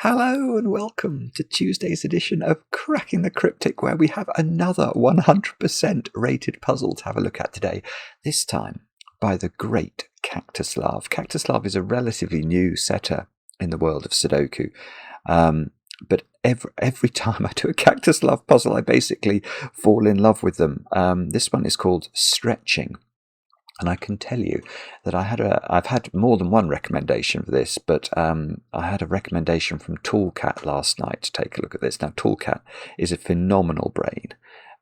Hello and welcome to Tuesday's edition of Cracking the Cryptic, where we have another 100% rated puzzle to have a look at today, this time by the great Kaktuslav. Kaktuslav is a relatively new setter in the world of Sudoku, but every time I do a Kaktuslav puzzle, I basically fall in love with them. This one is called Stretching. And I can tell you that I've had more than one recommendation for this, but I had a recommendation from Toolcat last night to take a look at this. Now, Toolcat is a phenomenal brain,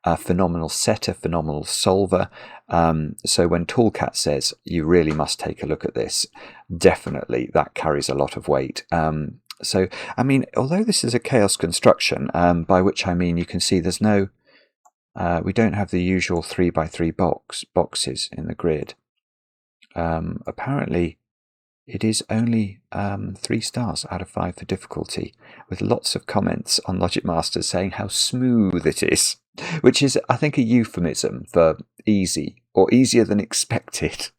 a phenomenal setter, phenomenal solver. So when Toolcat says you really must take a look at this, definitely that carries a lot of weight. So, I mean, although this is a chaos construction, by which I mean you can see there's no... we don't have the usual 3x3 boxes in the grid. Apparently, it is only 3 stars out of 5 for difficulty, with lots of comments on Logic Masters saying how smooth it is, which is, I think, a euphemism for easy, or easier than expected.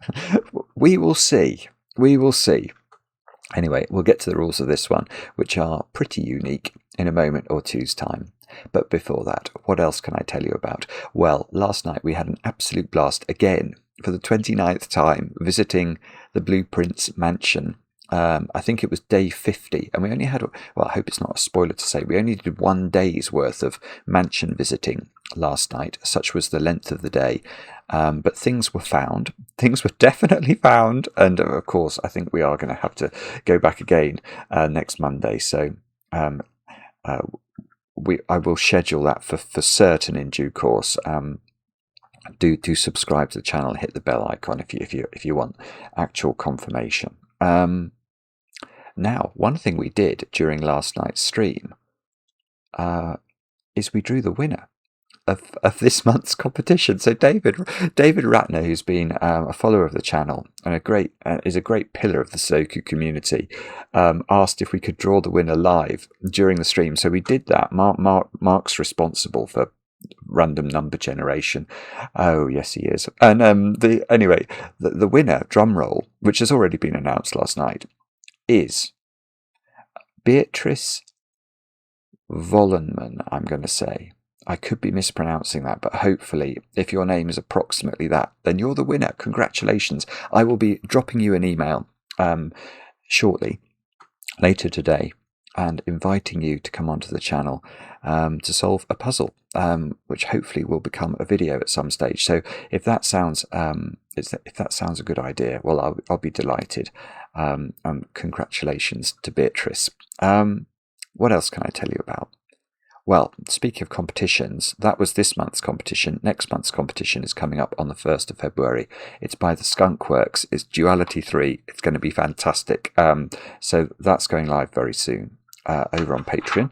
We will see. We will see. Anyway, we'll get to the rules of this one, which are pretty unique, in a moment or two's time. But before that, what else can I tell you about? Well, last night we had an absolute blast again for the 29th time visiting the Blueprints mansion. I think it was day 50, and we only had, well, I hope it's not a spoiler to say, we only did 1 day's worth of mansion visiting last night. Such was the length of the day. But things were found. Things were definitely found. And of course, I think we are going to have to go back again next Monday. So I will schedule that for certain in due course. Do subscribe to the channel and hit the bell icon if you want actual confirmation. Now, one thing we did during last night's stream is we drew the winner of this month's competition. So David Ratner, who's been a follower of the channel and is a great pillar of the Sudoku community, asked if we could draw the winner live during the stream. So we did that. Mark's responsible for random number generation. Oh yes, he is. And the winner, drum roll, which has already been announced last night, is Beatrice Vollenman, I'm going to say. I could be mispronouncing that, but hopefully, if your name is approximately that, then you're the winner. Congratulations. I will be dropping you an email shortly, later today, and inviting you to come onto the channel to solve a puzzle, which hopefully will become a video at some stage. So if that sounds a good idea, well, I'll be delighted. Congratulations to Beatrice. What else can I tell you about? Well, speaking of competitions, that was this month's competition. Next month's competition is coming up on the 1st of February. It's by the Skunk Works. It's Duality 3. It's going to be fantastic. So that's going live very soon over on Patreon.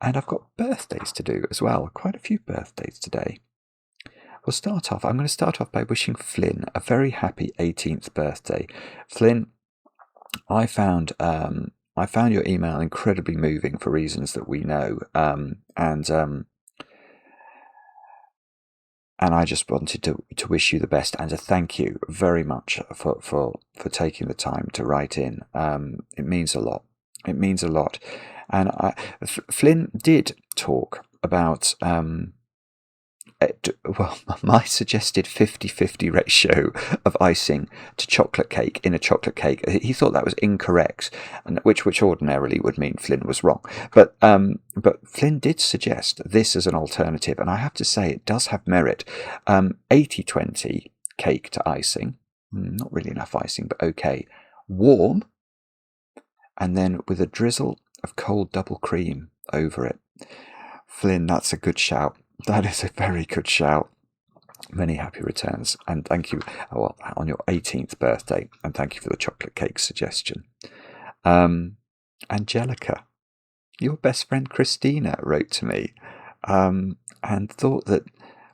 And I've got birthdays to do as well. Quite a few birthdays today. I'm going to start off by wishing Flynn a very happy 18th birthday. Flynn, I found your email incredibly moving for reasons that we know, and I just wanted to wish you the best and to thank you very much for taking the time to write in. It means a lot. It means a lot. And Flynn did talk about my suggested 50-50 ratio of icing to chocolate cake in a chocolate cake. He thought that was incorrect, and which ordinarily would mean Flynn was wrong. But Flynn did suggest this as an alternative, and I have to say it does have merit. 80-20 cake to icing, not really enough icing, but okay. Warm, and then with a drizzle of cold double cream over it. Flynn, that's a good shout. That is a very good shout. Many happy returns, and thank you on your 18th birthday, and thank you for the chocolate cake suggestion. Angelica, your best friend Christina wrote to me and thought that,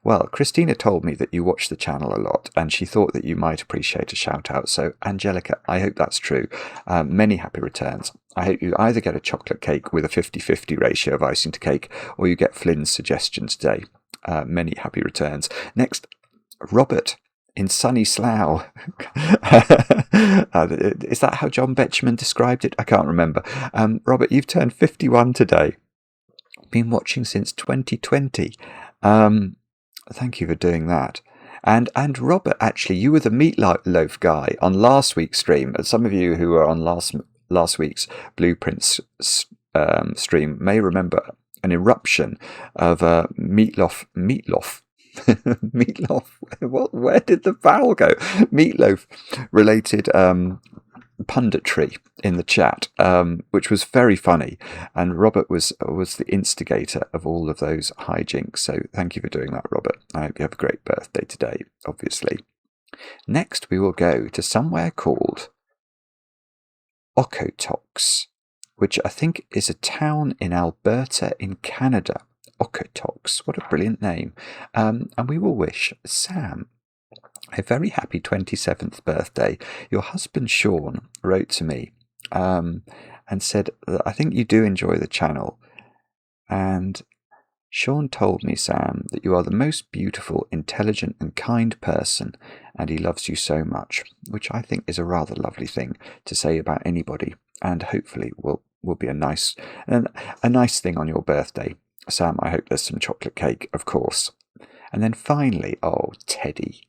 well, Christina told me that you watch the channel a lot, and she thought that you might appreciate a shout out. So Angelica, I hope that's true. Many happy returns. I hope you either get a chocolate cake with a 50-50 ratio of icing to cake, or you get Flynn's suggestion today. Many happy returns. Next, Robert in sunny Slough. Is that how John Betjeman described it? I can't remember. Robert, you've turned 51 today. Been watching since 2020. Thank you for doing that. And Robert, actually, you were the meatloaf guy on last week's stream. Some of you who were on last week's Blueprints stream may remember an eruption of meatloaf. Meatloaf. Where did the vowel go? Meatloaf related punditry in the chat, which was very funny, and Robert was the instigator of all of those hijinks. So thank you for doing that, Robert. I hope you have a great birthday today. Obviously, next we will go to somewhere called Okotoks, which I think is a town in Alberta in Canada. Okotoks, what a brilliant name. And we will wish Sam a very happy 27th birthday. Your husband Sean wrote to me and said that I think you do enjoy the channel. And Sean told me, Sam, that you are the most beautiful, intelligent and kind person, and he loves you so much, which I think is a rather lovely thing to say about anybody, and hopefully will be a nice thing on your birthday. Sam, I hope there's some chocolate cake, of course. And then finally, Teddy.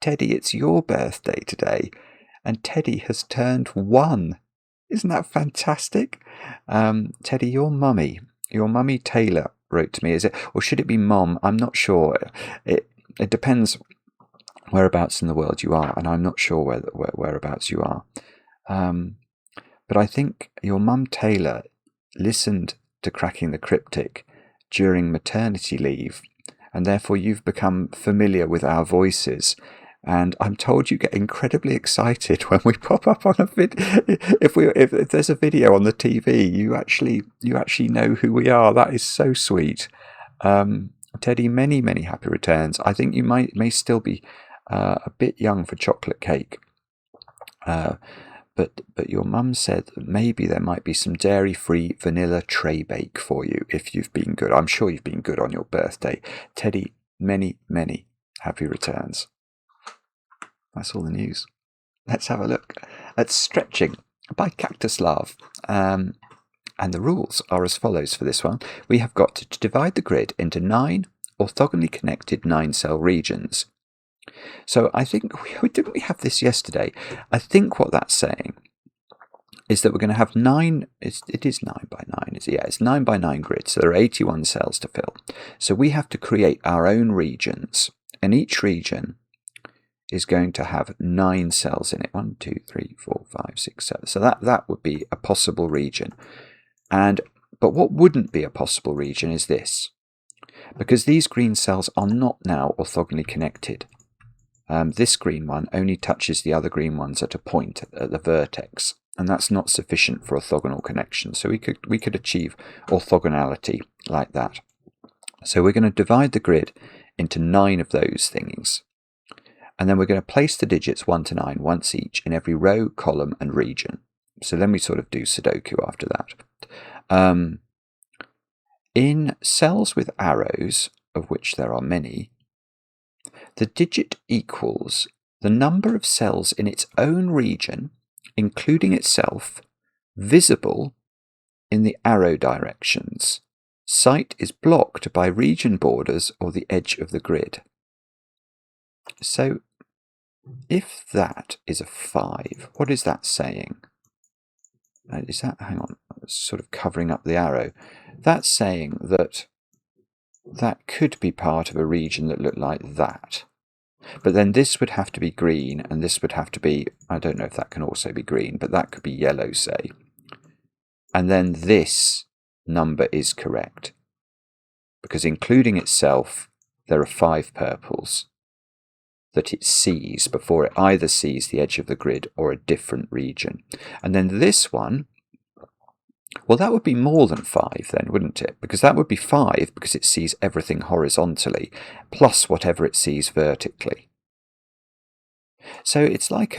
Teddy, it's your birthday today, and Teddy has turned 1. Isn't that fantastic? Teddy, your mummy Taylor wrote to me, is it? Or should it be Mom? I'm not sure. It depends whereabouts in the world you are, and I'm not sure whereabouts you are. But I think your mum Taylor listened to Cracking the Cryptic during maternity leave, and therefore you've become familiar with our voices. And I'm told you get incredibly excited when we pop up on a video. If there's a video on the TV, you actually know who we are. That is so sweet. Teddy, many, many happy returns. I think you may still be a bit young for chocolate cake. But your mum said that maybe there might be some dairy-free vanilla tray bake for you if you've been good. I'm sure you've been good on your birthday. Teddy, many, many happy returns. That's all the news. Let's have a look at Stretching by Kaktuslav. And the rules are as follows for this one. We have got to divide the grid into 9 orthogonally connected 9-cell regions. So I think didn't we have this yesterday? I think what that's saying is that we're going to have 9. It is 9 by 9. It's 9 by 9 grid. So there are 81 cells to fill. So we have to create our own regions, and each region is going to have 9 cells in it. 1, 2, 3, 4, 5, 6, 7. So that would be a possible region. But what wouldn't be a possible region is this, because these green cells are not now orthogonally connected. This green one only touches the other green ones at a point at the vertex, and that's not sufficient for orthogonal connection. So we could achieve orthogonality like that. So we're going to divide the grid into 9 of those things, and then we're going to place the digits 1 to 9 once each in every row, column and region. So then we sort of do Sudoku after that. In cells with arrows, of which there are many, the digit equals the number of cells in its own region, including itself, visible in the arrow directions. Sight is blocked by region borders or the edge of the grid. So if that is a 5, what is that saying? Is that, hang on, sort of covering up the arrow. That's saying that that could be part of a region that looked like that. But then this would have to be green, and this would have to be, I don't know if that can also be green, but that could be yellow, say. And then this number is correct, because including itself, there are 5 purples that it sees before it either sees the edge of the grid or a different region. And then this one, well, that would be more than 5 then, wouldn't it? Because that would be 5 because it sees everything horizontally, plus whatever it sees vertically. So it's like,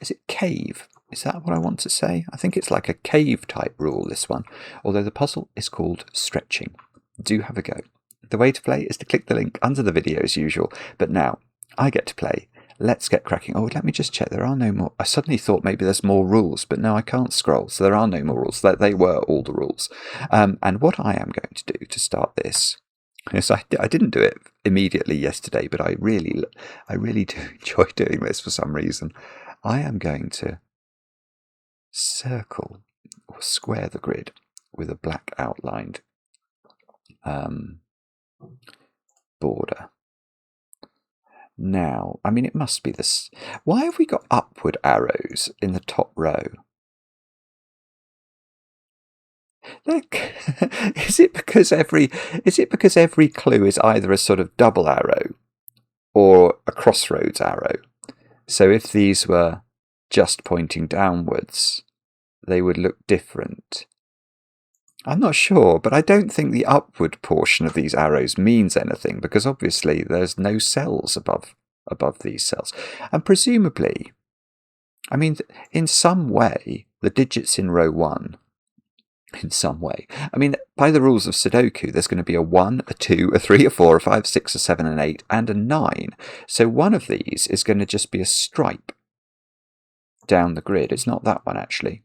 is it cave? Is that what I want to say? I think it's like a cave type rule, this one, although the puzzle is called Stretching. Do have a go. The way to play is to click the link under the video as usual. But now, I get to play. Let's get cracking. Oh, let me just check. There are no more. I suddenly thought maybe there's more rules, but no, I can't scroll. So there are no more rules. They were all the rules. And what I am going to do to start this, yes, I didn't do it immediately yesterday, but I really do enjoy doing this for some reason. I am going to circle or square the grid with a black outlined border. Now, I mean, it must be this. Why have we got upward arrows in the top row? Look, is it because every clue is either a sort of double arrow or a crossroads arrow? So if these were just pointing downwards, they would look different. I'm not sure, but I don't think the upward portion of these arrows means anything, because obviously there's no cells above these cells. And presumably, I mean, in some way, the digits in row 1, in some way, I mean, by the rules of Sudoku, there's going to be a 1, a 2, a 3, a 4, a 5, 6, a 7, an 8, and a 9. So one of these is going to just be a stripe down the grid. It's not that one, actually,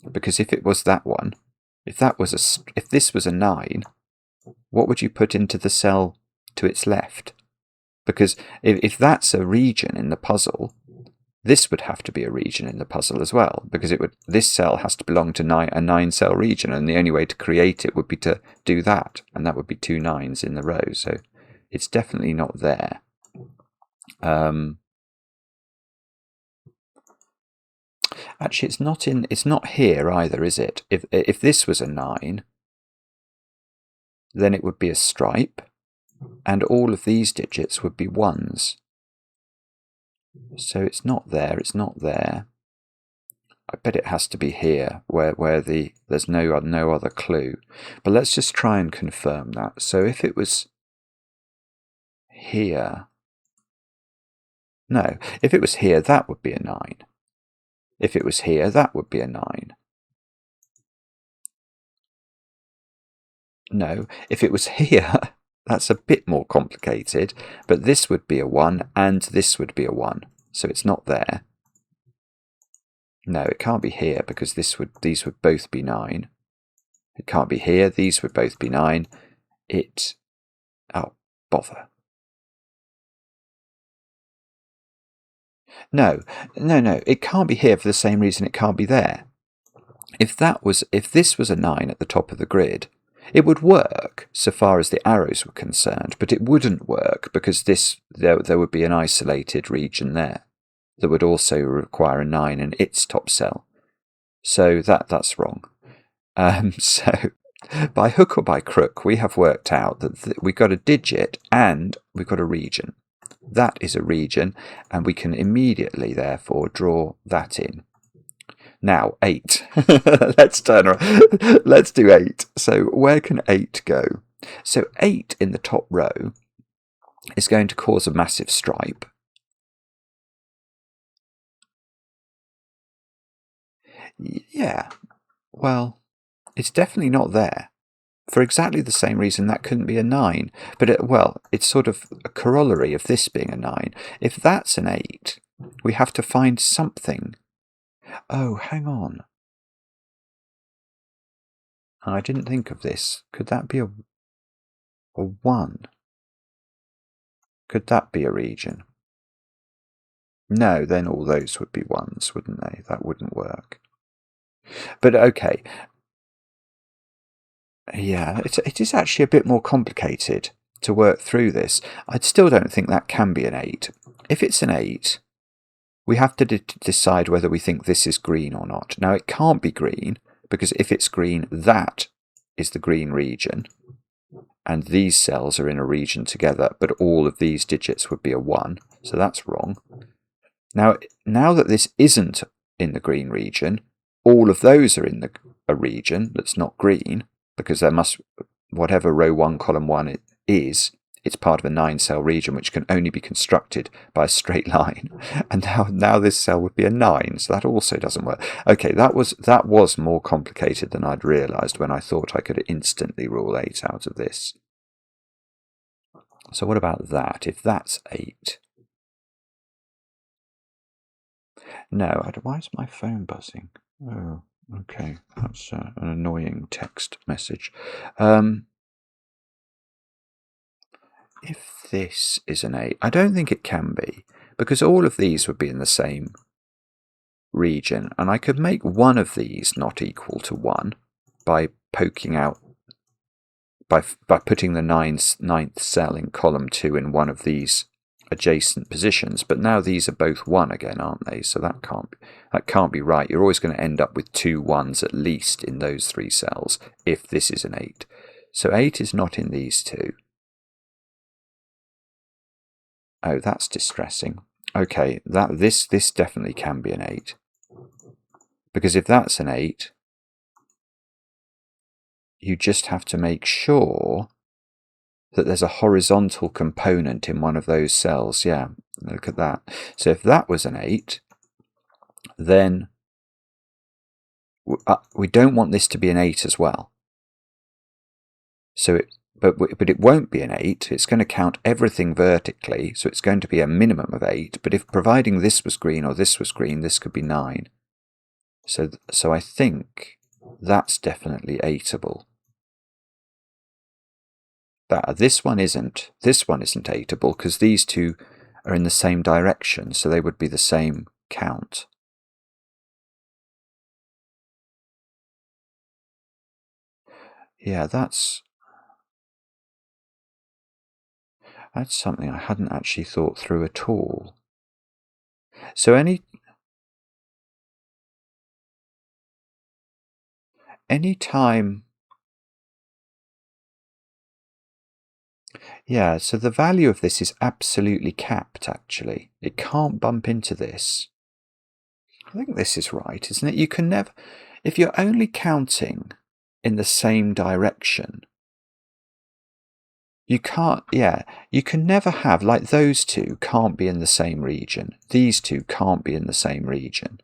because if it was that one, if this was a 9, what would you put into the cell to its left? Because if that's a region in the puzzle, this would have to be a region in the puzzle as well, because this cell has to belong to a 9-cell region, and the only way to create it would be to do that, and that would be 2 9s in the row. So it's definitely not there. Actually, it's not here either, is it? If this was a 9, then it would be a stripe, and all of these digits would be 1s. So it's not there. It's not there. I bet it has to be here, where there's no other clue. But let's just try and confirm that. So if it was here, no. If it was here, that would be a 9. If it was here, that would be a 9. No, if it was here, that's a bit more complicated, but this would be a 1 and this would be a 1, so it's not there. No, it can't be here because these would both be 9. It can't be here, these would both be 9. Oh, bother. No, it can't be here for the same reason it can't be there. If this was a 9 at the top of the grid, it would work so far as the arrows were concerned, but it wouldn't work because there would be an isolated region there that would also require a 9 in its top cell. So that's wrong. So by hook or by crook, we have worked out that we've got a digit and we've got a region. That is a region, and we can immediately, therefore, draw that in. Now, 8. Let's turn around. Let's do 8. So where can 8 go? So 8 in the top row is going to cause a massive stripe. Yeah, well, it's definitely not there. For exactly the same reason that couldn't be a 9. But it's sort of a corollary of this being a 9. If that's an 8, we have to find something. Oh, hang on. I didn't think of this. Could that be a 1? Could that be a region? No, then all those would be 1s, wouldn't they? That wouldn't work. But okay. Yeah, it is actually a bit more complicated to work through this. I still don't think that can be an 8. If it's an 8, we have to decide whether we think this is green or not. Now, it can't be green, because if it's green, that is the green region. And these cells are in a region together, but all of these digits would be a 1. So that's wrong. Now that this isn't in the green region, all of those are in a region that's not green, because whatever row 1, column 1 is, it's part of a 9-cell region, which can only be constructed by a straight line. And now this cell would be a 9, so that also doesn't work. Okay, that was more complicated than I'd realised when I thought I could instantly rule 8 out of this. So what about that? If that's 8, No, why is my phone buzzing? Oh, okay, that's an annoying text message. If this is an 8, I don't think it can be, because all of these would be in the same region, and I could make one of these not equal to 1 by poking out, by putting the ninth cell in column 2 in one of these adjacent positions. But now these are both 1 again, aren't they? So that can't be right. You're always going to end up with 2 1s at least in those 3 cells if this is an 8. So 8 is not in these 2. Oh, that's distressing. Okay, this definitely can be an 8. Because if that's an 8, you just have to make sure that there's a horizontal component in one of those cells. Yeah, look at that. So if that was an 8, then we don't want this to be an 8 as well. So but it won't be an 8. It's going to count everything vertically, so it's going to be a minimum of 8. But if providing this was green or this was green, this could be 9. So I think that's definitely 8able. This one isn't 8able because these two are in the same direction, so they would be the same count. Yeah, that's something I hadn't actually thought through at all. So any time, yeah, so the value of this is absolutely capped, actually. It can't bump into this. I think this is right, isn't it? You can never, if you're only counting in the same direction, you can't, yeah, you can never have, like those two can't be in the same region. These two can't be in the same region.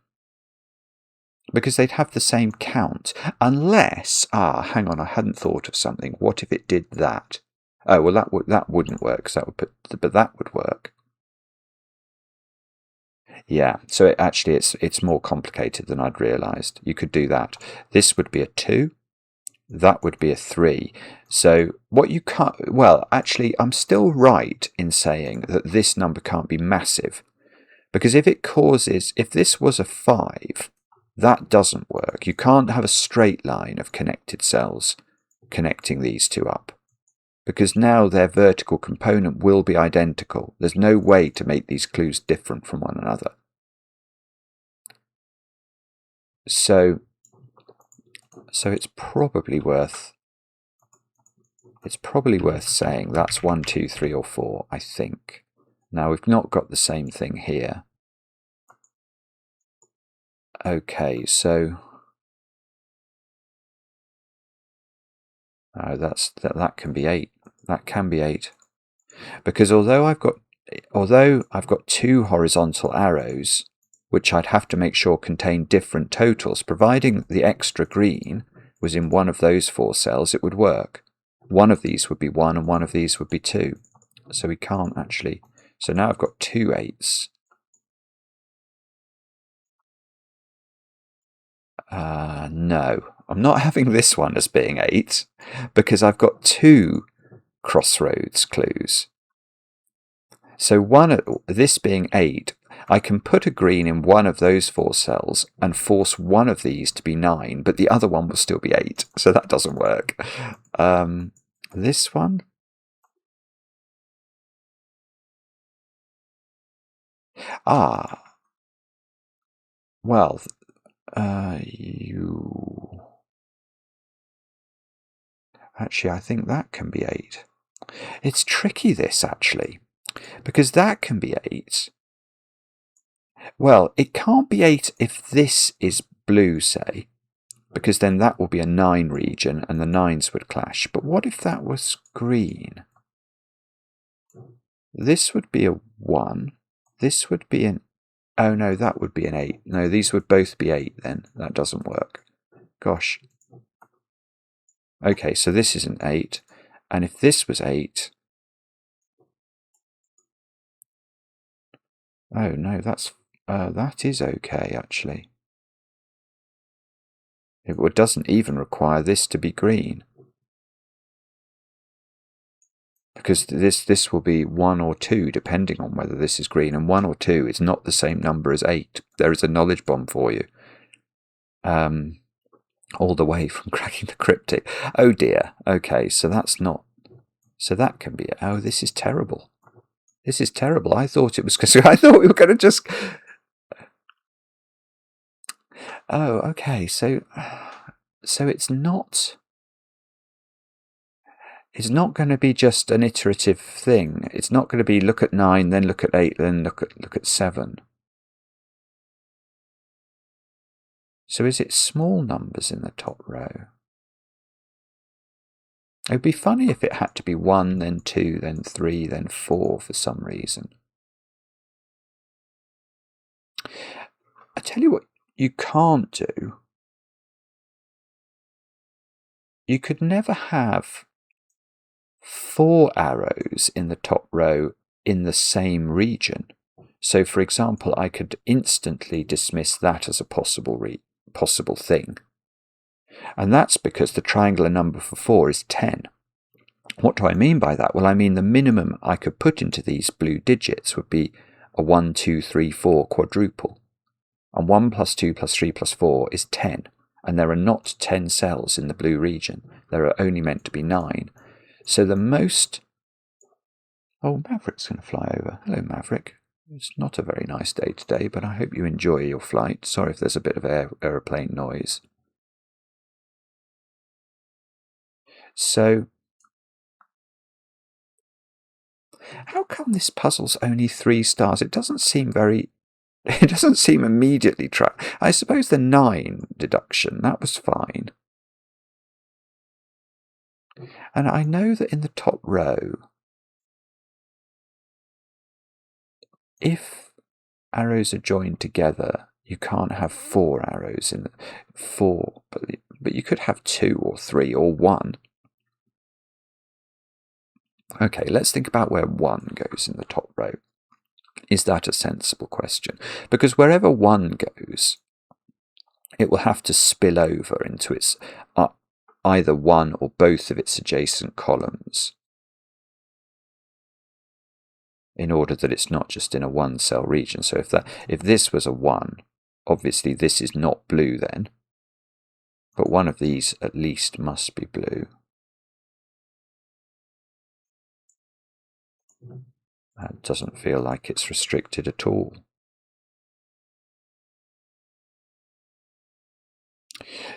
Because they'd have the same count. Unless, hang on, I hadn't thought of something. What if it did that? Oh, well, that wouldn't work, because that would but that would work. Yeah, so it's more complicated than I'd realised. You could do that. This would be a 2. That would be a 3. So what you can't... Well, actually, I'm still right in saying that this number can't be massive. Because if this was a 5, that doesn't work. You can't have a straight line of connected cells connecting these two up. Because now their vertical component will be identical. There's no way to make these clues different from one another. So it's probably worth saying that's 1, 2, 3, or 4, I think. Now we've not got the same thing here. Okay, so that can be 8. That can be 8. Because although I've got 2 horizontal arrows, which I'd have to make sure contain different totals, providing the extra green was in one of those 4 cells, it would work. One of these would be 1 and one of these would be 2. So we can't actually... So now I've got 2 8s. No, I'm not having this one as being 8, because I've got 2 crossroads clues. So this being 8, I can put a green in one of those 4 cells and force one of these to be 9, but the other one will still be 8, so that doesn't work. This one? Well, Actually, I think that can be 8. It's tricky, this, actually, because that can be 8. Well, it can't be 8 if this is blue, say, because then that will be a 9 region and the 9s would clash. But what if that was green? This would be a 1. This would be an... Oh, no, that would be an 8. No, these would both be 8 then. That doesn't work. Gosh. Okay, so this is an 8. And if this was 8... Oh, no, that's That is okay, actually. It doesn't even require this to be green. Because this will be 1 or 2, depending on whether this is green. And 1 or 2 is not the same number as 8. There is a knowledge bomb for you. All the way from cracking the cryptic. Oh dear. Okay, so that's not... So that can be... Oh, this is terrible. This is terrible. I thought it was... because I thought we were going to just... Oh, okay. So it's not... It's not going to be just an iterative thing. It's not going to be look at 9, then look at 8, then look at 7. So is it small numbers in the top row? It would be funny if it had to be 1, then 2, then 3, then 4 for some reason. I tell you what you can't do. You could never have 4 arrows in the top row in the same region. So, for example, I could instantly dismiss that as a possible thing. And that's because the triangular number for 4 is 10. What do I mean by that? Well, I mean the minimum I could put into these blue digits would be a 1, 2, 3, 4 quadruple. And 1 plus 2 plus 3 plus 4 is 10. And there are not 10 cells in the blue region. There are only meant to be 9. So the most... Oh, Maverick's going to fly over. Hello, Maverick. It's not a very nice day today, but I hope you enjoy your flight. Sorry if there's a bit of aeroplane noise. So, how come this puzzle's only 3 stars? It doesn't seem very... It doesn't seem immediately tracked. I suppose the 9 deduction, that was fine. And I know that in the top row, if arrows are joined together, you can't have 4 arrows in 4, but you could have 2 or 3 or 1. Okay, let's think about where 1 goes in the top row. Is that a sensible question? Because wherever 1 goes, it will have to spill over into its either one or both of its adjacent columns in order that it's not just in a 1-cell region. So if this was a 1, obviously this is not blue then, but one of these at least must be blue. That doesn't feel like it's restricted at all.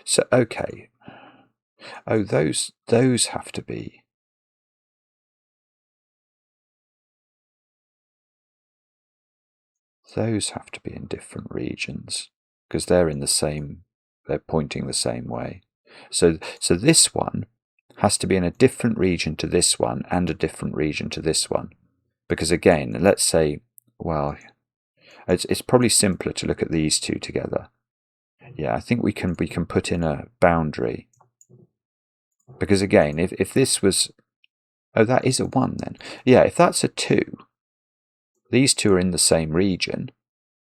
So, okay. Oh, those have to be... Those have to be in different regions, because they're pointing the same way. So this one has to be in a different region to this one and a different region to this one. Because again, let's say, well, it's probably simpler to look at these two together. Yeah, I think we can put in a boundary. Because again, if this was... Oh, that is a 1 then. Yeah, if that's a 2, these two are in the same region,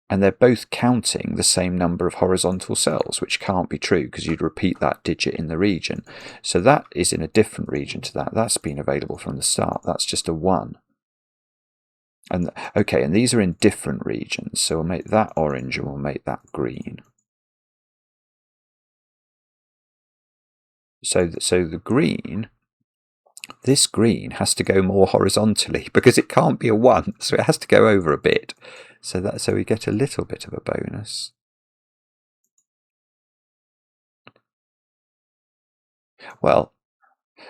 and they're both counting the same number of horizontal cells, which can't be true because you'd repeat that digit in the region. So that is in a different region to that. That's been available from the start. That's just a 1. And okay, and these are in different regions, so we'll make that orange and we'll make that green. So the green, this green has to go more horizontally because it can't be a 1, so it has to go over a bit. So we get a little bit of a bonus. Well,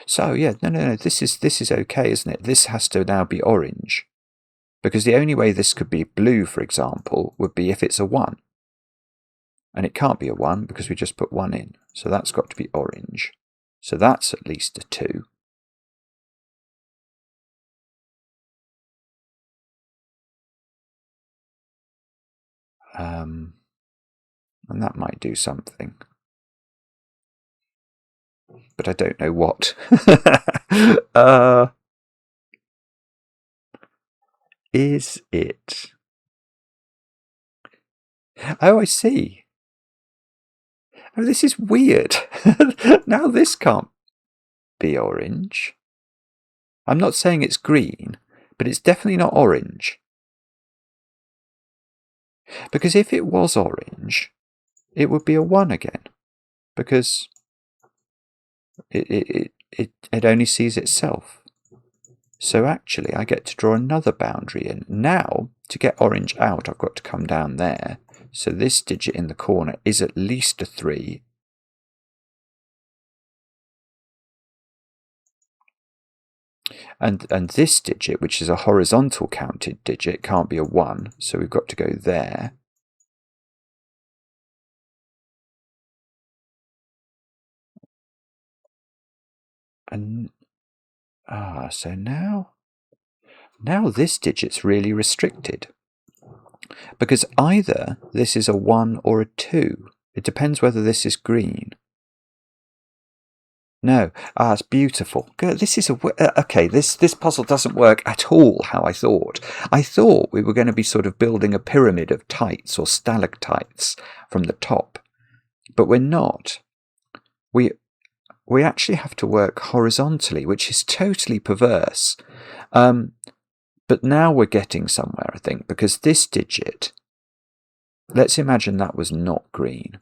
so yeah, no, this is okay, isn't it? This has to now be orange. Because the only way this could be blue, for example, would be if it's a 1. And it can't be a 1 because we just put 1 in. So that's got to be orange. So that's at least a 2. And that might do something. But I don't know what. Is it Oh, I see. Oh, this is weird. Now this can't be orange. I'm not saying it's green, but it's definitely not orange. Because if it was orange, it would be a 1 again. Because it only sees itself. So actually, I get to draw another boundary in. Now, to get orange out, I've got to come down there. So this digit in the corner is at least a 3. And this digit, which is a horizontal counted digit, can't be a 1. So we've got to go there. And so now this digit's really restricted. Because either this is a 1 or a 2. It depends whether this is green. No. It's beautiful. This is okay. This puzzle doesn't work at all how I thought. I thought we were going to be sort of building a pyramid of tights or stalactites from the top, but we're not. We actually have to work horizontally, which is totally perverse. But now we're getting somewhere, I think, because this digit. Let's imagine that was not green.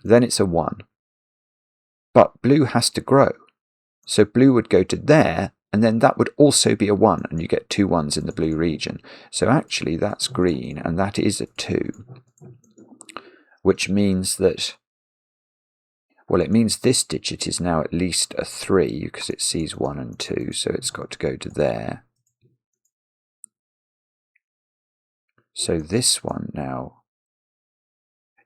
Then it's a 1. But blue has to grow. So blue would go to there, and then that would also be a 1, and you get 2 1s in the blue region. So actually that's green, and that is a 2. Which means that, well, it means this digit is now at least a 3, because it sees 1 and 2, so it's got to go to there. So this one now,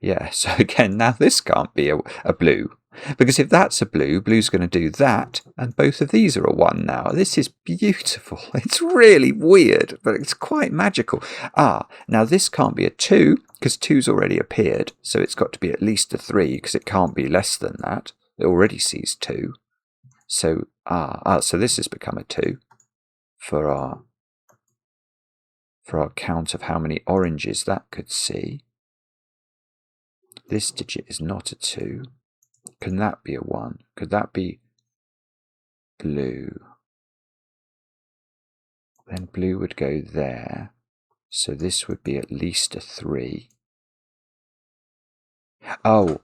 yeah, so again, now this can't be a blue. Because if that's a blue, blue's going to do that, and both of these are a 1 now. This is beautiful. It's really weird, but it's quite magical. Now this can't be a 2, because 2's already appeared, so it's got to be at least a 3, because it can't be less than that. It already sees 2. So, so this has become a 2 for our count of how many oranges that could see. This digit is not a 2. Can that be a 1? Could that be blue? Then blue would go there. So this would be at least a 3. Oh,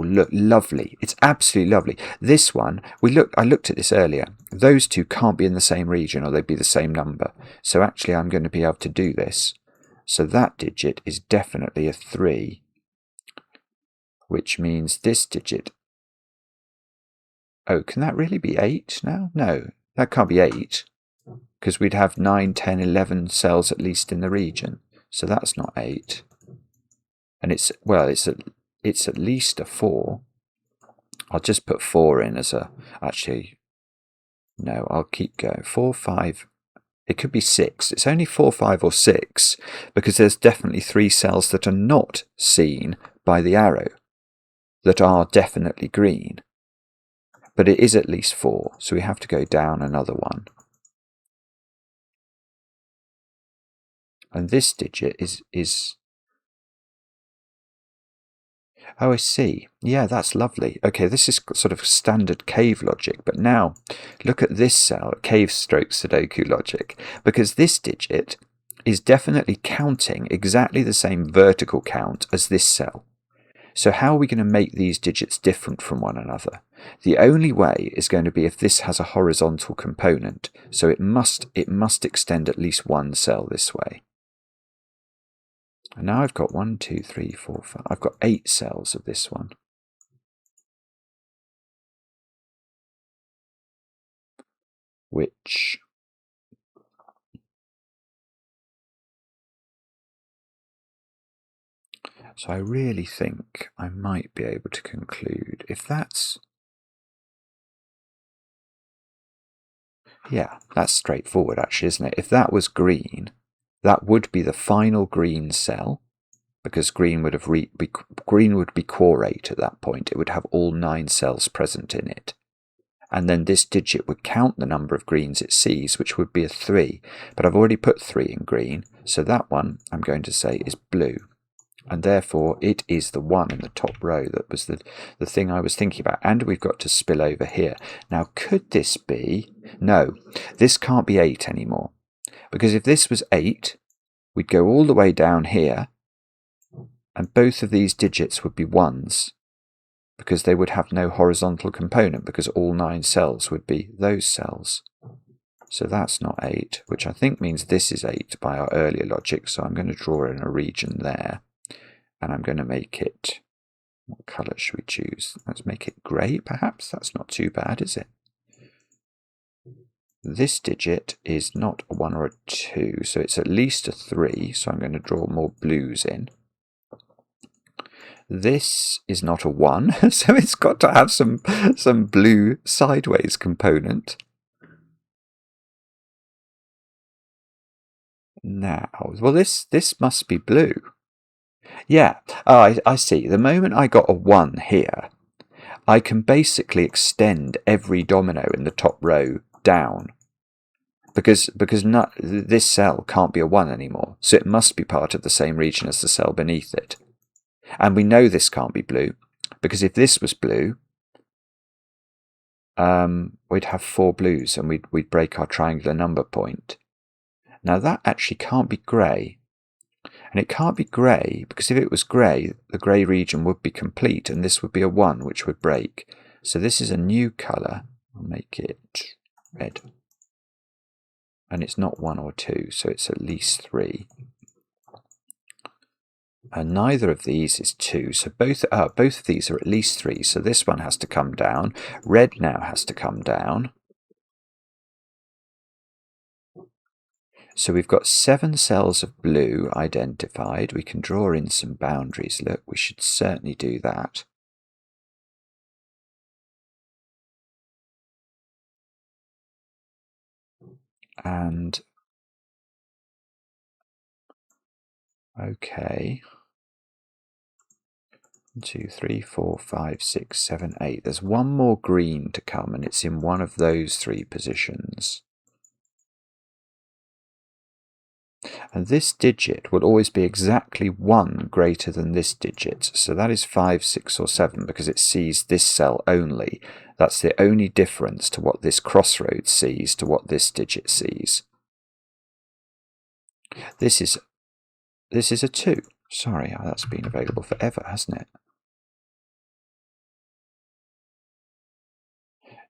look, lovely. It's absolutely lovely. This one, I looked at this earlier. Those two can't be in the same region or they'd be the same number. So actually I'm going to be able to do this. So that digit is definitely a 3. Which means this digit. Oh, can that really be 8 now? No, that can't be 8. Because we'd have 9, 10, 11 cells at least in the region. So that's not 8. And it's at least a 4. I'll just put 4 in as a, actually, no, I'll keep going. 4, 5, it could be 6. It's only 4, 5 or 6 because there's definitely 3 cells that are not seen by the arrow that are definitely green. But it is at least 4, so we have to go down another 1. And this digit is oh, I see. Yeah, that's lovely. Okay, this is sort of standard cave logic, but now look at this cell, cave stroke Sudoku logic, because this digit is definitely counting exactly the same vertical count as this cell. So how are we going to make these digits different from one another? The only way is going to be if this has a horizontal component, so it must extend at least 1 cell this way. And now I've got 1, 2, 3, 4, 5. I've got 8 cells of this one. Which so I really think I might be able to conclude if that's, yeah, that's straightforward actually, isn't it? If that was green, that would be the final green cell, because green would be core 8 at that point. It would have all 9 cells present in it. And then this digit would count the number of greens it sees, which would be a 3. But I've already put 3 in green, so that one I'm going to say is blue. And therefore it is the 1 in the top row that was the thing I was thinking about. And we've got to spill over here. Now, could this be... No, this can't be 8 anymore. Because if this was 8, we'd go all the way down here, and both of these digits would be 1s, because they would have no horizontal component, because all 9 cells would be those cells. So that's not 8, which I think means this is 8 by our earlier logic. So I'm going to draw in a region there. And I'm going to make it, what colour should we choose? Let's make it grey, perhaps. That's not too bad, is it? This digit is not a 1 or a 2, so it's at least a 3. So I'm going to draw more blues in. This is not a 1, so it's got to have some blue sideways component. Now, well, this must be blue. Yeah, I see. The moment I got a 1 here, I can basically extend every domino in the top row down. Because this cell can't be a 1 anymore, so it must be part of the same region as the cell beneath it. And we know this can't be blue, because if this was blue, we'd have 4 blues, and we'd break our triangular number point. Now that actually can't be grey. And it can't be grey, because if it was grey, the grey region would be complete, and this would be a 1, which would break. So this is a new colour. I'll make it red. And it's not 1 or 2, so it's at least 3. And neither of these is 2, so both of these are at least 3. So this one has to come down. Red now has to come down. So we've got 7 cells of blue identified. We can draw in some boundaries. Look, we should certainly do that. And okay. 1, 2, 3, 4, 5, 6, 7, 8. There's one more green to come, and it's in one of those 3 positions. And this digit will always be exactly 1 greater than this digit. So that is 5, 6, or 7, because it sees this cell only. That's the only difference to what this crossroads sees to what this digit sees. This is a 2. Sorry, that's been available forever, hasn't it?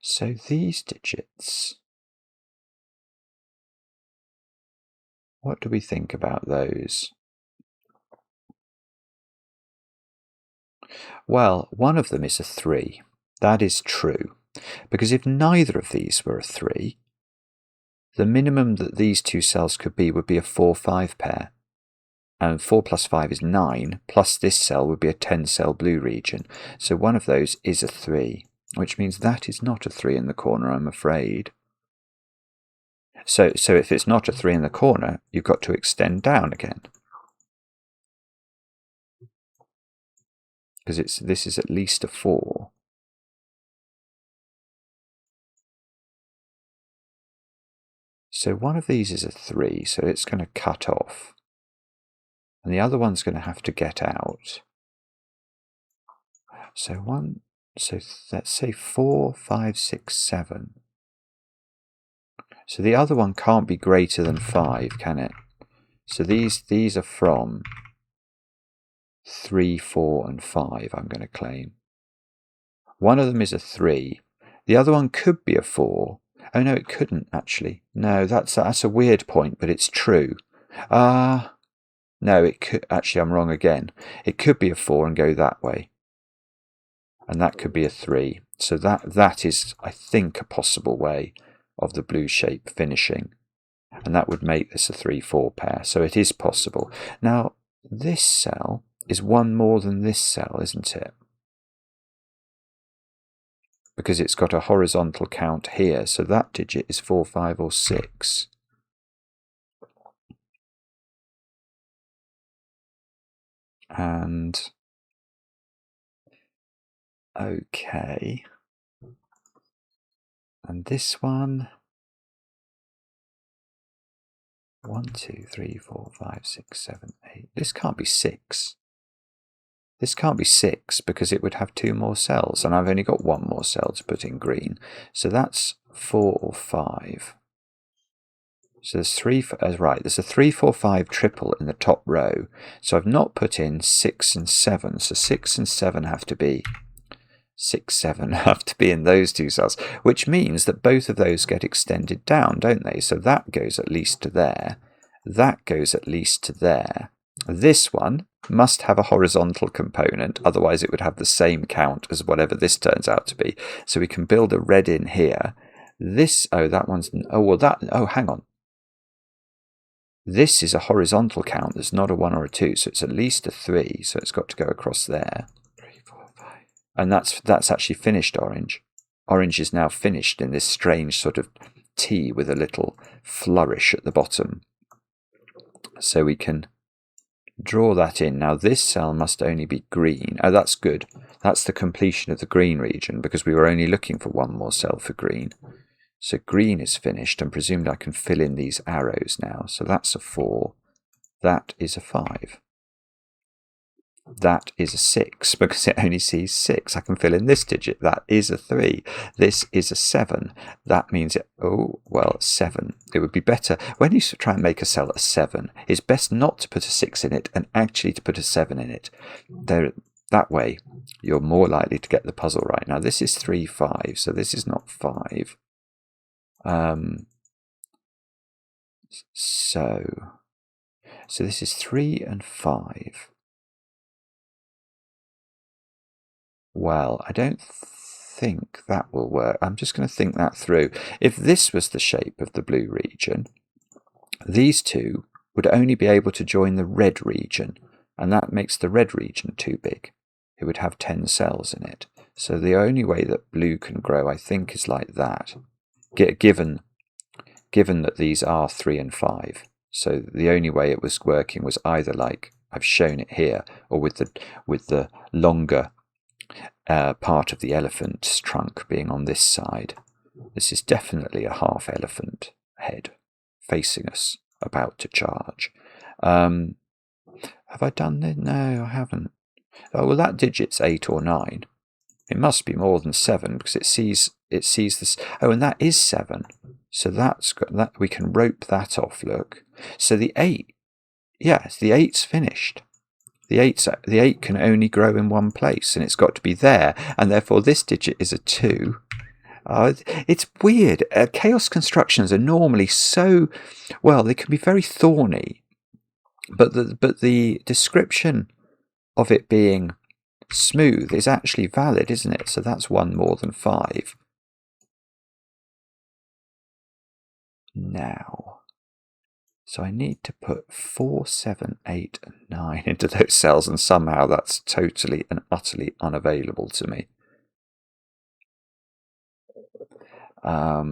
So these digits, what do we think about those? Well, one of them is a 3. That is true. Because if neither of these were a 3, the minimum that these 2 cells could be would be a 4-5 pair. And 4 plus 5 is 9, plus this cell would be a 10-cell blue region. So one of those is a 3, which means that is not a 3 in the corner, I'm afraid. So if it's not a 3 in the corner, you've got to extend down again. Because this is at least a 4. So one of these is a 3, so it's going to cut off. And the other one's going to have to get out. So let's say 4, 5, 6, 7. So the other one can't be greater than 5, can it? So these are from 3, 4, and 5, I'm going to claim. One of them is a 3. The other one could be a 4. Oh no, it couldn't actually. No, that's a weird point, but it's true. No, it could actually. I'm wrong again. It could be a 4 and go that way, and that could be a 3. So that is, I think, a possible way of the blue shape finishing, and that would make this a 3-4 pair. So it is possible. Now this cell is 1 more than this cell, isn't it? Because it's got a horizontal count here, so that digit is 4, 5, or 6. And okay. And this one, 1, 2, 3, 4, 5, 6, 7, 8. This can't be 6. This can't be 6 because it would have 2 more cells, and I've only got 1 more cell to put in green. So that's 4 or 5. So there's 3, right, there's a 3, 4, 5 triple in the top row. So I've not put in 6 and 7. So 6 and 7 have to be 6, 7 have to be in those 2 cells, which means that both of those get extended down, don't they? So that goes at least to there. That goes at least to there. This one must have a horizontal component, otherwise it would have the same count as whatever this turns out to be. So we can build a red in here. This, oh, that one's, oh, well, that, oh, hang on. This is a horizontal count. There's not a 1 or a 2, so it's at least a 3. So it's got to go across there. 3, 4, 5. And that's actually finished orange. Orange is now finished in this strange sort of T with a little flourish at the bottom. So we can draw that in. Now this cell must only be green. Oh, that's good. That's the completion of the green region because we were only looking for 1 more cell for green. So green is finished, and presumed I can fill in these arrows now. So that's a 4. That is a 5. That is a 6 because it only sees 6. I can fill in this digit. That is a 3. This is a 7. That means it, oh, well, 7. It would be better, when you try and make a cell a 7, it's best not to put a 6 in it and actually to put a 7 in it. That way, you're more likely to get the puzzle right. Now, this is 3, 5, so this is not 5. So this is 3 and 5. Well, I don't think that will work. I'm just going to think that through. If this was the shape of the blue region, these two would only be able to join the red region, and that makes the red region too big. It would have 10 cells in it. So the only way that blue can grow, I think, is like that. Given that these are 3 and 5. So the only way it was working was either like I've shown it here, or with the longer part of the elephant's trunk being on this side. This is definitely a half elephant head facing us, about to charge. Have I done it? No, I haven't. Oh, well, that digit's 8 or 9. It must be more than 7 because it sees this. Oh, and that is 7. So that's got that. We can rope that off. Look. So the 8. Yes, the 8's finished. The 8 can only grow in one place, and it's got to be there, and therefore this digit is a 2. It's weird. Chaos constructions are normally so, well, they can be very thorny, but the description of it being smooth is actually valid, isn't it? So that's 1 more than 5. Now, so I need to put 4, 7, 8, and 9 into those cells, and somehow that's totally and utterly unavailable to me. I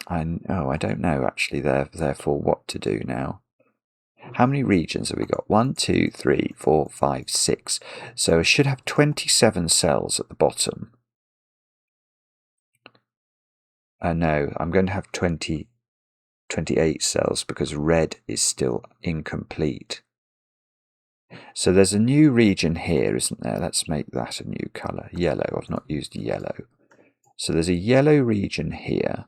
don't know actually therefore what to do now. How many regions have we got? 1, 2, 3, 4, 5, 6. So I should have 27 cells at the bottom. No, I'm going to have 28 cells because red is still incomplete. So there's a new region here, isn't there? Let's make that a new colour. Yellow. I've not used yellow. So there's a yellow region here.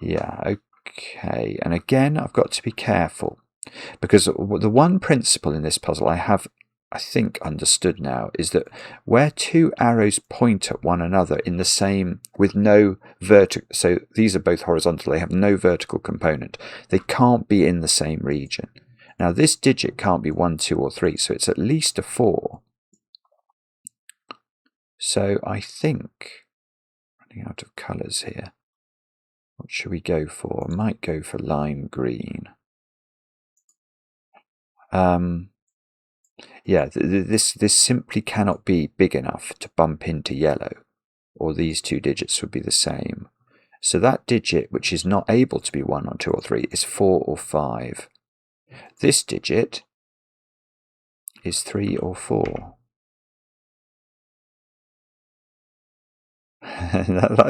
Yeah, okay. And again, I've got to be careful because the one principle in this puzzle I think understood now is that where 2 arrows point at one another in the same, with no vertical, so these are both horizontal, they have no vertical component, they can't be in the same region. Now this digit can't be 1, 2 or 3, so it's at least a 4. So I think, running out of colours here, what should we go for? I might go for lime green. Yeah, this simply cannot be big enough to bump into yellow, or these 2 digits would be the same. So that digit, which is not able to be 1 or 2 or 3, is 4 or 5. This digit is 3 or 4.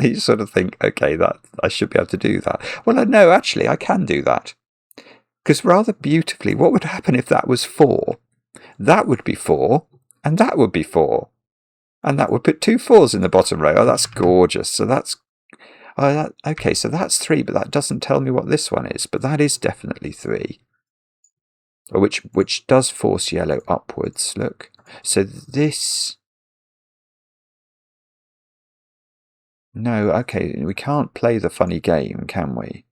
You sort of think, okay, that I should be able to do that. Well, no, actually, I can do that. Because rather beautifully, what would happen if that was 4? That would be 4, and that would be 4. And that would put 2 4s in the bottom row. Oh, that's gorgeous. So that's... okay, so that's 3, but that doesn't tell me what this one is. But that is definitely 3. Which does force yellow upwards, look. So this... No, okay, we can't play the funny game, can we?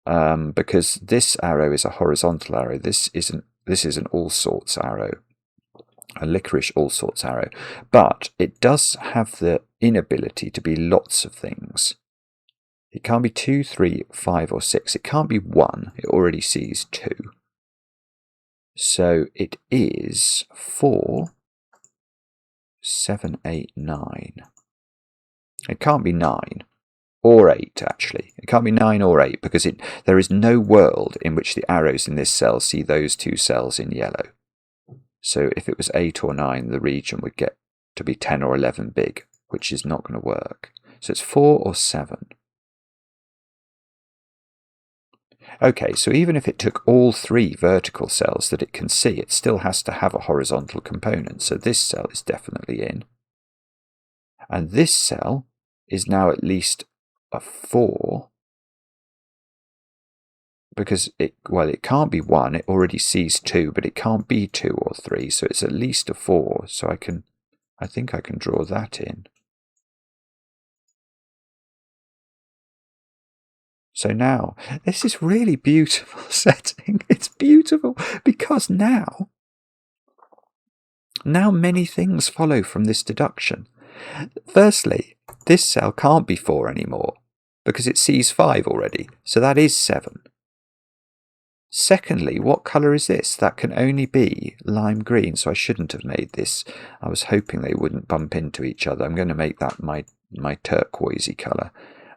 Because this arrow is a horizontal arrow. This is an all sorts arrow, a licorice all sorts arrow, but it does have the inability to be lots of things. It can't be 2, 3, 5, or 6. It can't be 1. It already sees 2. So it is 4, 7, 8, 9. It can't be 9. Or 8, actually. It can't be 9 or 8 because there is no world in which the arrows in this cell see those 2 cells in yellow. So if it was 8 or 9, the region would get to be 10 or 11 big, which is not going to work. So it's 4 or 7. Okay, so even if it took all 3 vertical cells that it can see, it still has to have a horizontal component. So this cell is definitely in. And this cell is now at least a 4, because it can't be 1, it already sees 2, but it can't be 2 or 3, so it's at least a 4, so I think I can draw that in. So now, this is really beautiful setting. It's beautiful because now many things follow from this deduction. Firstly, this cell can't be 4 anymore because it sees 5 already, so that is 7. Secondly, what colour is this? That can only be lime green, so I shouldn't have made this. I was hoping they wouldn't bump into each other. I'm going to make that my turquoisey colour.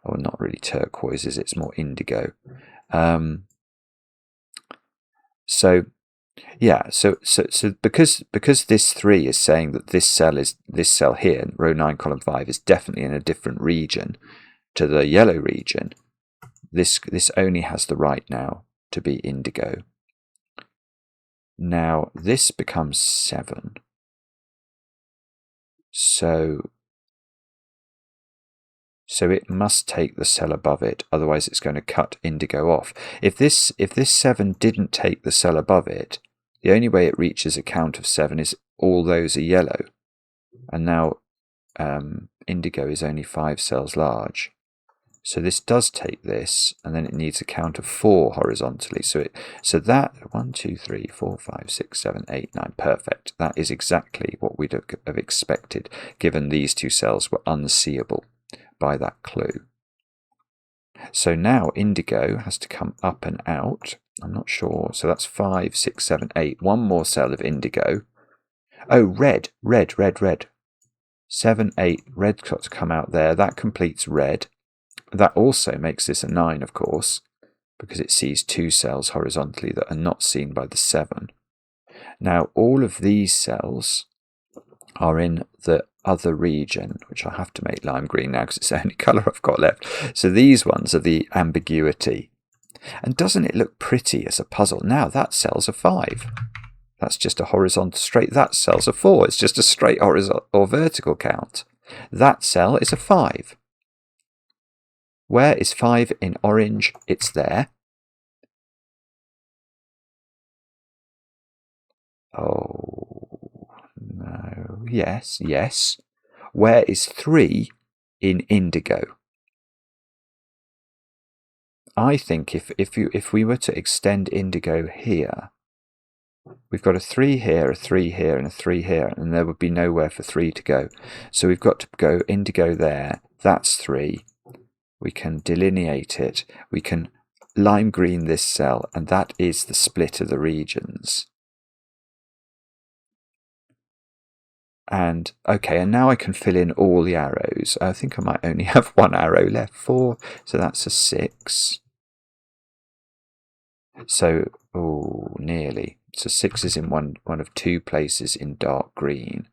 Or not really turquoise, it's more indigo. So because this 3 is saying that this cell here, row 9, column 5, is definitely in a different region to the yellow region, this only has the right now to be indigo. Now this becomes 7. So it must take the cell above it, otherwise it's going to cut indigo off. If this 7 didn't take the cell above it, the only way it reaches a count of 7 is all those are yellow. And now indigo is only 5 cells large. So this does take this, and then it needs a count of 4 horizontally. So that 1, 2, 3, 4, 5, 6, 7, 8, 9, perfect. That is exactly what we'd have expected, given these 2 cells were unseeable by that clue. So now indigo has to come up and out. I'm not sure. So that's 5, 6, 7, 8. One more cell of indigo. Oh, red. 7, 8. Red's got to come out there. That completes red. That also makes this a 9, of course, because it sees 2 cells horizontally that are not seen by the 7. Now, all of these cells are in the other region, which I have to make lime green now because it's the only colour I've got left. So these ones are the ambiguity. And doesn't it look pretty as a puzzle? Now that cell's a 5. That's just a horizontal straight. That cell's a 4. It's just a straight horizontal or vertical count. That cell is a 5. Where is 5 in orange? It's there. Oh, no. Yes. Where is 3 in indigo? I think if we were to extend indigo here, we've got a 3 here, a 3 here, and a 3 here, and there would be nowhere for 3 to go. So we've got to go indigo there. That's 3. We can delineate it. We can lime green this cell, and that is the split of the regions. And okay, and now I can fill in all the arrows. I think I might only have 1 arrow left. 4, so that's a 6. So, oh, nearly. So 6 is in one of 2 places in dark green.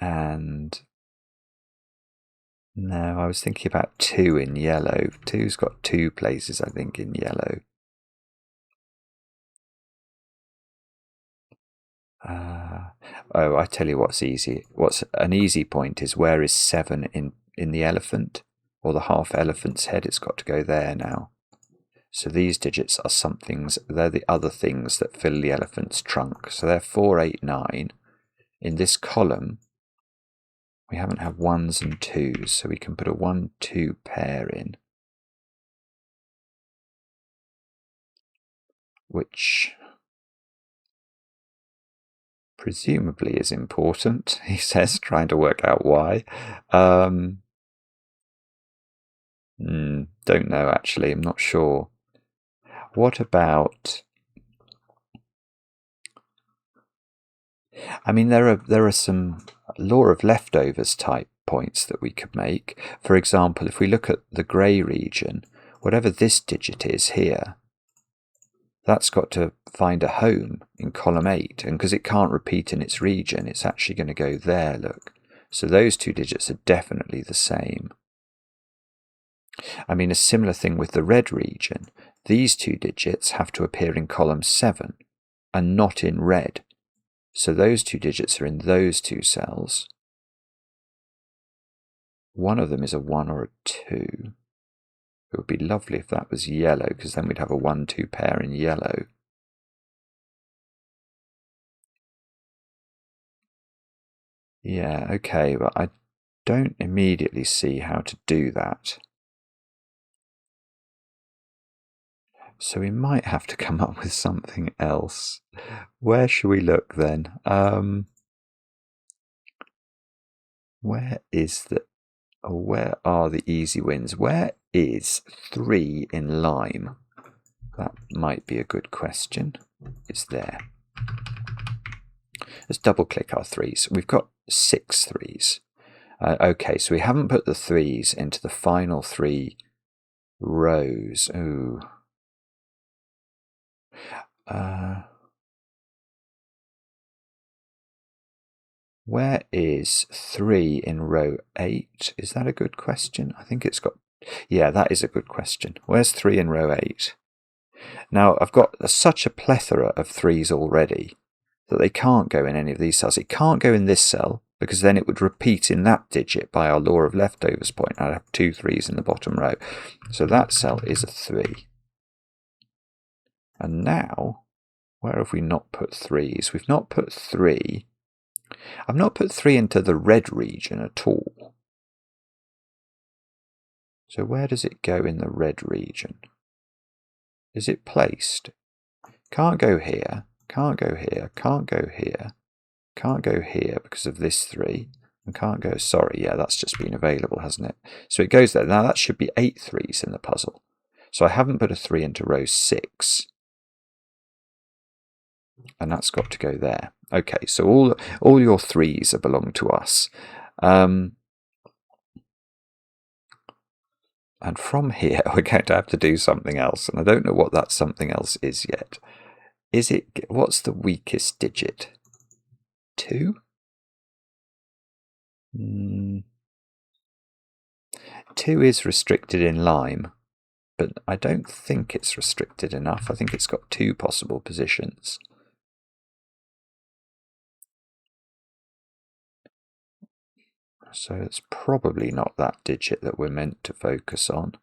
And No, I was thinking about 2 in yellow. 2's got 2 places, I think, in yellow. Oh, I tell you what's easy. What's an easy point is, where is 7 in the elephant, or the half elephant's head? It's got to go there now. So these digits are somethings, they're the other things that fill the elephant's trunk. So they're 4, 8, 9. In this column, we haven't had 1s and 2s, so we can put a 1, 2 pair in, which presumably is important, he says, trying to work out why. Don't know, actually. I'm not sure. What about... I mean, there are some law of leftovers type points that we could make. For example, if we look at the grey region, whatever this digit is here, that's got to find a home in column 8, and because it can't repeat in its region, it's actually going to go there, look. So those 2 digits are definitely the same. I mean, a similar thing with the red region. These 2 digits have to appear in column 7 and not in red. So those 2 digits are in those 2 cells. One of them is a 1 or a 2. It would be lovely if that was yellow, because then we'd have a 1, 2 pair in yellow. Yeah, okay, but I don't immediately see how to do that. So we might have to come up with something else. Where should we look then? Where are the easy wins? Where is 3 in lime? That might be a good question. It's there. Let's double click our 3s. We've got 6 3s. Okay, so we haven't put the 3s into the final 3 rows. Ooh. Where is 3 in row 8? Is that a good question? I think it's got... Yeah, that is a good question. Where's 3 in row 8? Now, I've got such a plethora of 3s already that they can't go in any of these cells. It can't go in this cell, because then it would repeat in that digit by our law of leftovers point. I'd have 2 3s in the bottom row. So that cell is a 3. And now, where have we not put 3s? We've not put 3. I've not put 3 into the red region at all. So where does it go in the red region? Is it placed? Can't go here, can't go here, can't go here, can't go here because of this 3, and can't go... Sorry, yeah, that's just been available, hasn't it? So it goes there. Now that should be 8 3s in the puzzle. So I haven't put a 3 into row 6. And that's got to go there. Okay, so all your 3s belong to us. And from here, we're going to have to do something else. And I don't know what that something else is yet. Is it... What's the weakest digit? 2? 2 is restricted in lime, but I don't think it's restricted enough. I think it's got 2 possible positions. So it's probably not that digit that we're meant to focus on.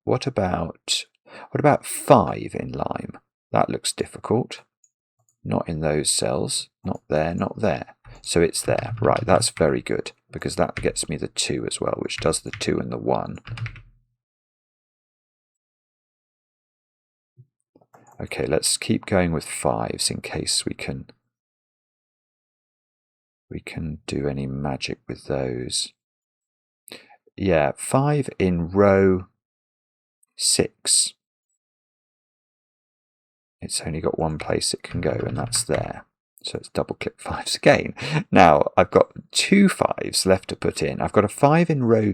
What about 5 in lime? That looks difficult. Not in those cells. Not there, not there. So it's there. Right, that's very good, because that gets me the 2 as well, which does the 2 and the 1. Okay, let's keep going with 5s in case we can do any magic with those. Yeah, 5 in row 6. It's only got 1 place it can go, and that's there. So let's double click 5s again. Now I've got 2 5s left to put in. I've got a 5 in row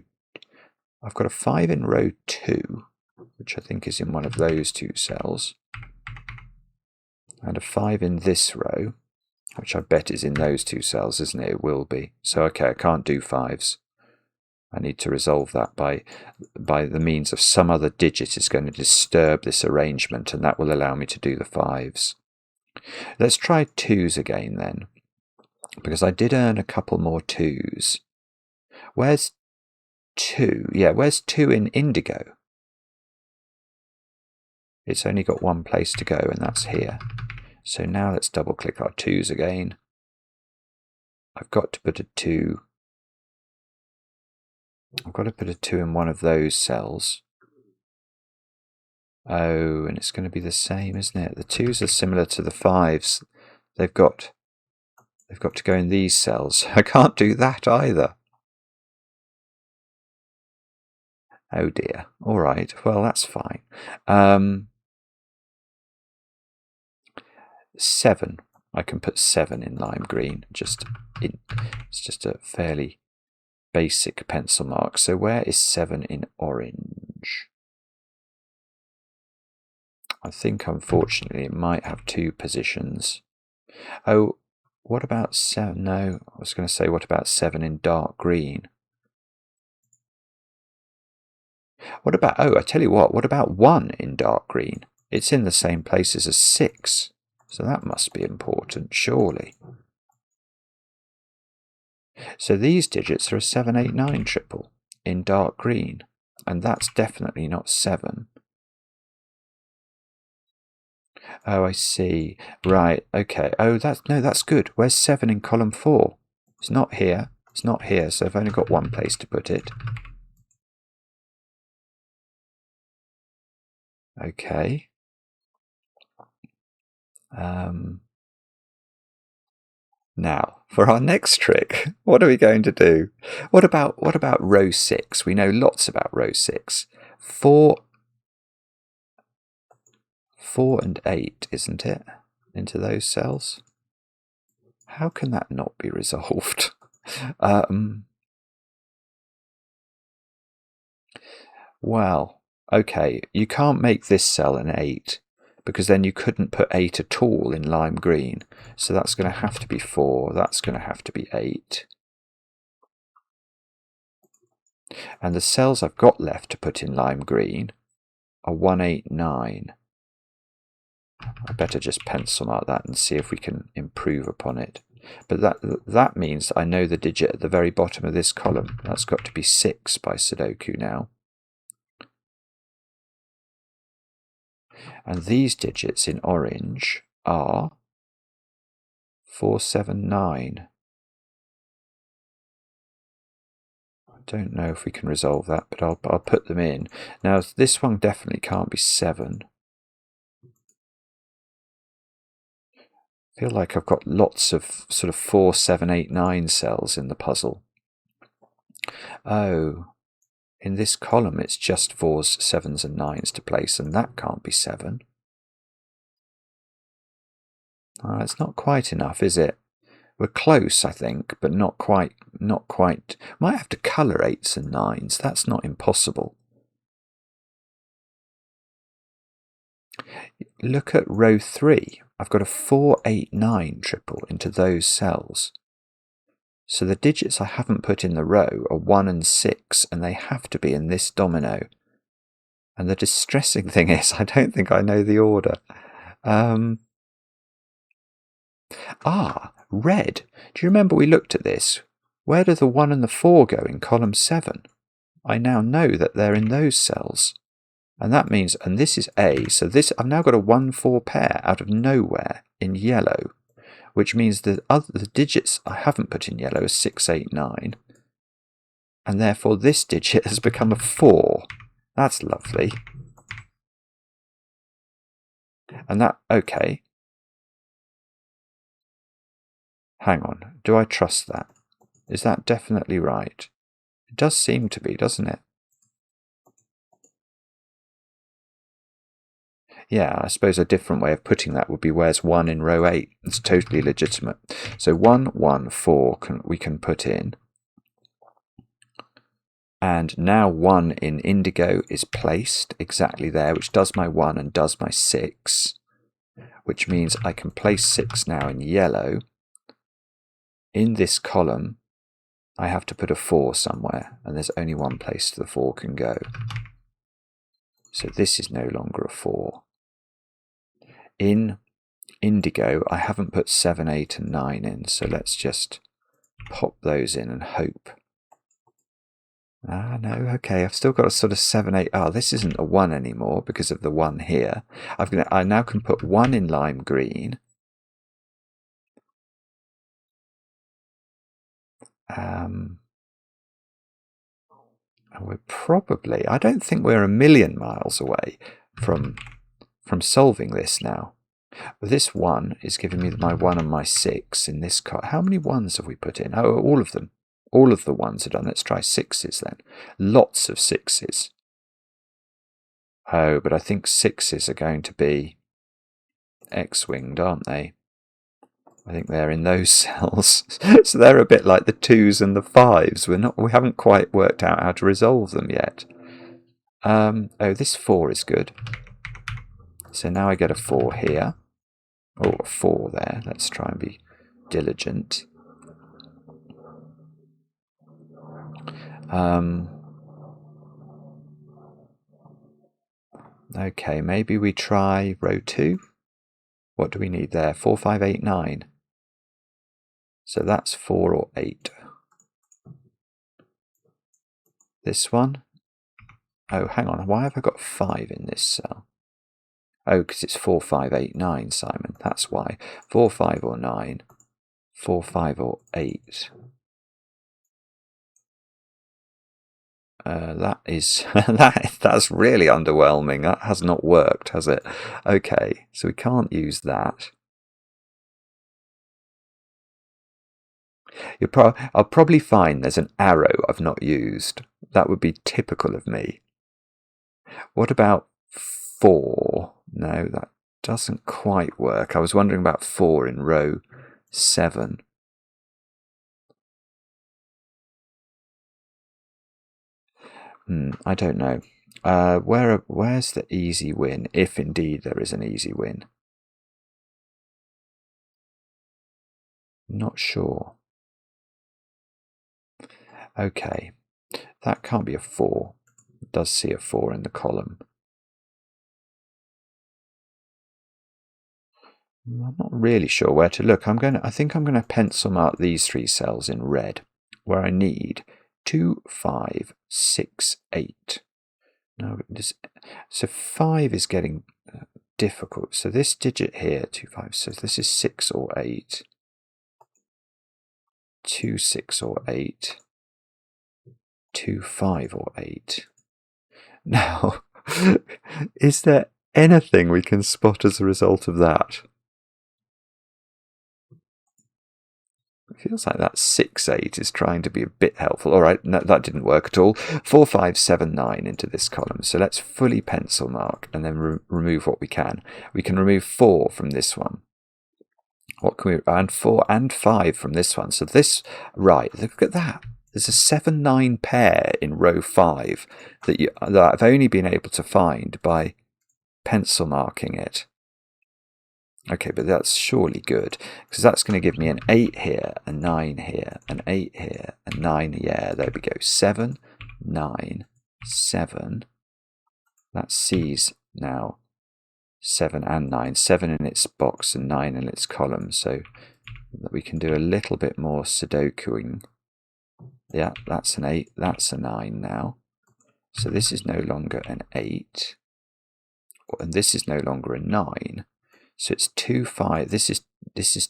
2, which I think is in one of those 2 cells. And a 5 in this row, which I bet is in those 2 cells, isn't it? It will be. So okay, I can't do 5s. I need to resolve that by the means of some other digit is going to disturb this arrangement, and that will allow me to do the 5s. Let's try 2s again then, because I did earn a couple more 2s. Where's 2? Yeah, where's 2 in indigo? It's only got one place to go, and that's here. So now let's double click our 2s again. I've got to put a 2. I've got to put a 2 in one of those cells. Oh, and it's going to be the same, isn't it? The 2s are similar to the 5s. They've got to go in these cells. I can't do that either. Oh dear. All right. Well, that's fine. 7. I can put 7 in lime green. It's just a fairly basic pencil mark. So where is 7 in orange? I think unfortunately it might have 2 positions. Oh, what about 7? No, I was going to say what about 7 in dark green? What about, oh, I tell you what about 1 in dark green? It's in the same places as 6, so that must be important, surely. So these digits are a 7, 8, 9 triple in dark green, and that's definitely not 7. Oh, I see. Right, okay. Oh, that's good. Where's 7 in column 4? It's not here. It's not here, so I've only got one place to put it. Okay. Now, for our next trick, what are we going to do? What about row 6? We know lots about row 6. 4 and 8, isn't it? Into those cells. How can that not be resolved? Well, okay, you can't make this cell an 8, because then you couldn't put 8 at all in lime green. So that's going to have to be 4, that's going to have to be 8. And the cells I've got left to put in lime green are 1, 8, 9. I better just pencil mark that and see if we can improve upon it. But that means I know the digit at the very bottom of this column. That's got to be 6 by Sudoku now. And these digits in orange are 4, 7, 9. I don't know if we can resolve that, but I'll put them in. Now this one definitely can't be 7. I feel like I've got lots of sort of 4, 7, 8, 9 cells in the puzzle. Oh, in this column it's just 4s, 7s and 9s to place, and that can't be 7. It's not quite enough, is it? We're close, I think, but not quite. Might have to colour 8s and 9s. That's not impossible. Look at row 3. I've got a 4, 8, 9 triple into those cells. So the digits I haven't put in the row are 1 and 6, and they have to be in this domino. And the distressing thing is, I don't think I know the order. Red. Do you remember we looked at this? Where do the 1 and the 4 go in column 7? I now know that they're in those cells. And that means, and this is A, so this I've now got a 1-4 pair out of nowhere in yellow, which means the digits I haven't put in yellow are 6, 8, 9, and therefore this digit has become a 4. That's lovely. And that, okay. Hang on, do I trust that? Is that definitely right? It does seem to be, doesn't it? Yeah, I suppose a different way of putting that would be where's 1 in row 8? It's totally legitimate. So 1, 1, 4 we can put in. And now 1 in indigo is placed exactly there, which does my 1 and does my 6, which means I can place 6 now in yellow in this column I have to put a 4 somewhere, and there's only one place the 4 can go. So this is no longer a 4. In indigo, I haven't put 7, 8 and 9 in, so let's just pop those in and hope. No, okay, I've still got a sort of 7, 8. Oh, this isn't a 1 anymore because of the 1 here. I now can put 1 in lime green. We're probably, I don't think we're a million miles away from solving this now. But this 1 is giving me my 1 and my 6 in this card. How many 1s have we put in? Oh, all of them. All of the 1s are done. Let's try 6s then. Lots of 6s. Oh, but I think 6s are going to be X-winged, aren't they? I think they're in those cells. So they're a bit like the 2s and the 5s. We haven't quite worked out how to resolve them yet. Oh, this 4 is good. So now I get a 4 here. Oh, a 4 there. Let's try and be diligent. Okay, maybe we try row 2. What do we need there? 4, 5, 8, 9. So that's 4 or 8. This one. Oh, hang on. Why have I got 5 in this cell? Oh, because it's 4, 5, 8, 9, Simon. That's why. 4, 5 or 9. 4, 5 or 8. That is that's really underwhelming. That has not worked, has it? Okay, so we can't use that. I'll probably find there's an arrow I've not used. That would be typical of me. What about 4? No, that doesn't quite work. I was wondering about 4 in row 7. I don't know. Where's the easy win, if indeed there is an easy win? Not sure. Okay, that can't be a 4. It does see a 4 in the column. I'm not really sure where to look. I think I'm going to pencil mark these 3 cells in red, where I need 2, 5, 6, 8. No, so 5 is getting difficult. So this digit here, 2, 5, so this is 6 or 8. 2, 6 or 8. 2, 5 or 8. Now, is there anything we can spot as a result of that? It feels like that 6, 8 is trying to be a bit helpful. All right, no, that didn't work at all. 4, 5, 7, 9 into this column. So let's fully pencil mark and then remove what we can. We can remove 4 from this one. What can we? And 4 and 5 from this one. So this, right, look at that. There's a 7, 9 pair in row 5 that I've only been able to find by pencil marking it. Okay, but that's surely good, because that's going to give me an 8 here, a 9 here, an 8 here, a 9, yeah, there we go, 7, 9, 7, that sees now 7 and 9, 7 in its box and 9 in its column, so that we can do a little bit more Sudokuing. Yeah, that's an 8, that's a 9 now, so this is no longer an 8, and this is no longer a 9. So it's 2, 5. This is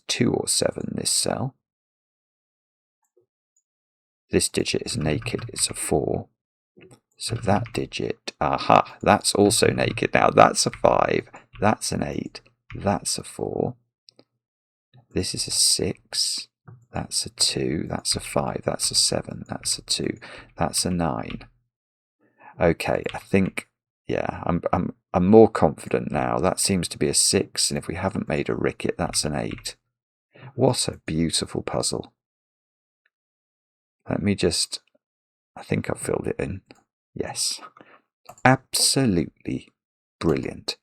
2 or 7, this cell. This digit is naked, it's a 4. So that digit, aha, that's also naked. Now that's a 5, that's an 8, that's a 4. This is a 6, that's a 2, that's a 5, that's a 7, that's a 2, that's a 9. Okay, I think, yeah, I'm more confident now. That seems to be a 6, and if we haven't made a ricket, that's an 8. What a beautiful puzzle. Let me just, I think I've filled it in. Yes. Absolutely brilliant.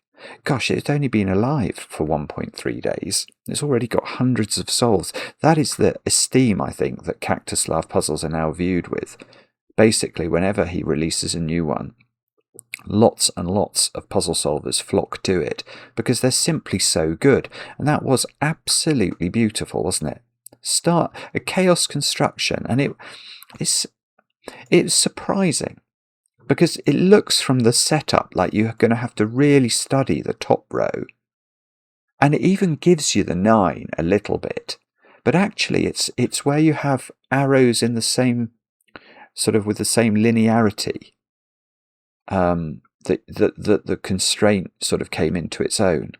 Gosh, it's only been alive for 1.3 days. It's already got hundreds of souls. That is the esteem, I think, that Kaktuslav puzzles are now viewed with. Basically, whenever he releases a new one, lots and lots of puzzle solvers flock to it because they're simply so good. And that was absolutely beautiful, wasn't it? Start a chaos construction, and it's surprising because it looks from the setup like you're going to have to really study the top row, and it even gives you the 9 a little bit, but actually it's where you have arrows in the same sort of with the same linearity that the constraint sort of came into its own.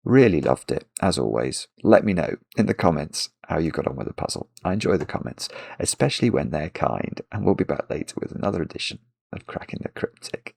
Really loved it, as always. Let me know in the comments how you got on with the puzzle. I enjoy the comments, especially when they're kind, and we'll be back later with another edition of Cracking the Cryptic.